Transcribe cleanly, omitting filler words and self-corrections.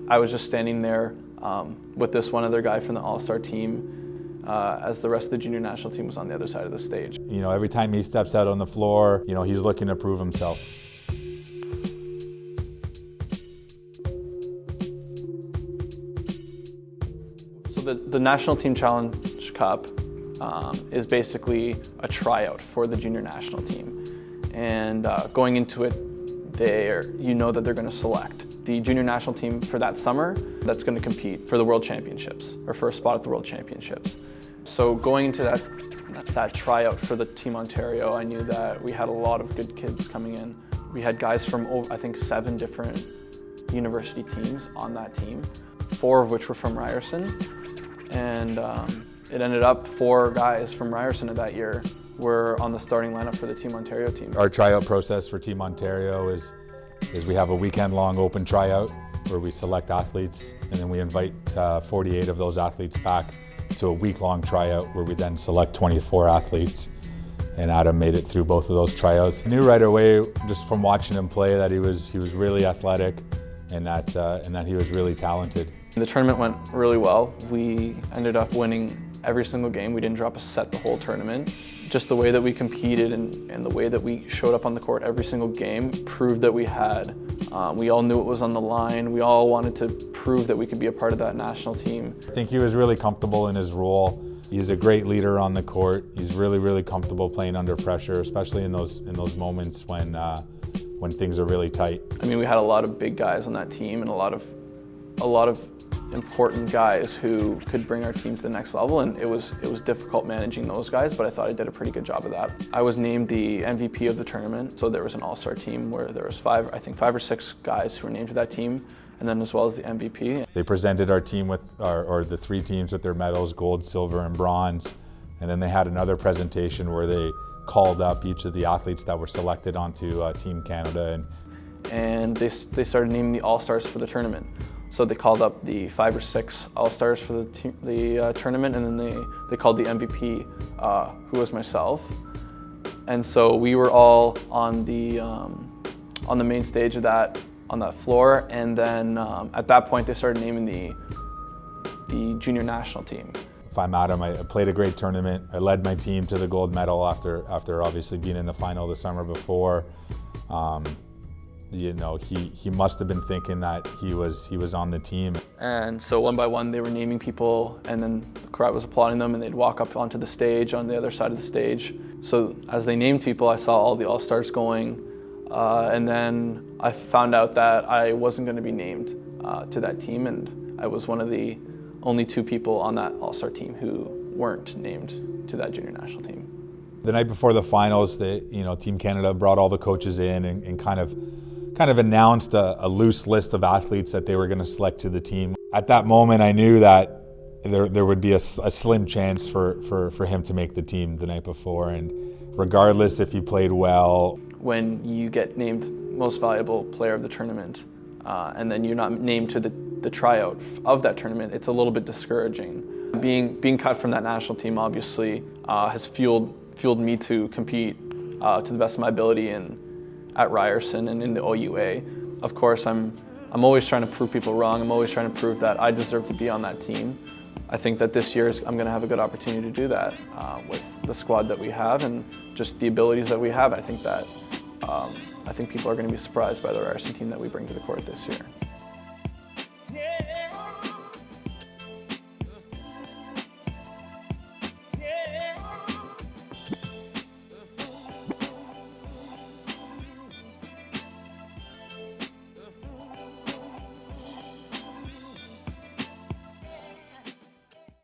I was just standing there with this one other guy from the All-Star team as the rest of the junior national team was on the other side of the stage. You know, every time he steps out on the floor, you know, he's looking to prove himself. So the National Team Challenge Cup is basically a tryout for the junior national team. And going into it, you know that they're going to select the junior national team for that summer that's going to compete for the World Championships or for a spot at the World Championships. So going into that tryout for the Team Ontario, I knew that we had a lot of good kids coming in. We had guys from, I think, 7 different university teams on that team, 4 of which were from Ryerson. And it ended up 4 guys from Ryerson that year were on the starting lineup for the Team Ontario team. Our tryout process for Team Ontario is we have a weekend-long open tryout where we select athletes, and then we invite 48 of those athletes back to a week-long tryout where we then select 24 athletes. And Adam made it through both of those tryouts. I knew right away, just from watching him play, that he was really athletic and that he was really talented. The tournament went really well. We ended up winning every single game. We didn't drop a set the whole tournament. Just the way that we competed and the way that we showed up on the court every single game proved that we all knew it was on the line. We all wanted to prove that we could be a part of that national team. I think he was really comfortable in his role. He's a great leader on the court. He's really comfortable playing under pressure, especially in those moments when things are really tight. I mean, we had a lot of big guys on that team and a lot of important guys who could bring our team to the next level, and it was difficult managing those guys, but I thought I did a pretty good job of that. I was named the MVP of the tournament, so there was an all-star team where there was 5 or 6 guys who were named to that team, and then as well as the MVP. They presented our team with, or the 3 teams with their medals, gold, silver, and bronze, and then they had another presentation where they called up each of the athletes that were selected onto Team Canada. And they started naming the all-stars for the tournament. So they called up the 5 or 6 all-stars for the tournament, and then they called the MVP, who was myself. And so we were all on the main stage of that, on that floor, and then at that point they started naming the junior national team. If I'm Adam, I played a great tournament. I led my team to the gold medal after obviously being in the final the summer before. You know, he must have been thinking that he was on the team. And so one by one they were naming people, and then the crowd was applauding them, and they'd walk up onto the stage on the other side of the stage. So as they named people, I saw all the all-stars going, and then I found out that I wasn't going to be named to that team, and I was one of the only 2 people on that all-star team who weren't named to that junior national team. The night before the finals, Team Canada brought all the coaches in and kind of announced a loose list of athletes that they were going to select to the team. At that moment, I knew that there would be a slim chance for him to make the team the night before, and regardless if he played well. When you get named most valuable player of the tournament, and then you're not named to the tryout of that tournament, it's a little bit discouraging. Being cut from that national team obviously has fueled me to compete to the best of my ability at Ryerson and in the OUA. Of course, I'm always trying to prove people wrong. I'm always trying to prove that I deserve to be on that team. I think that this year I'm going to have a good opportunity to do that with the squad that we have and just the abilities that we have. I think people are going to be surprised by the Ryerson team that we bring to the court this year.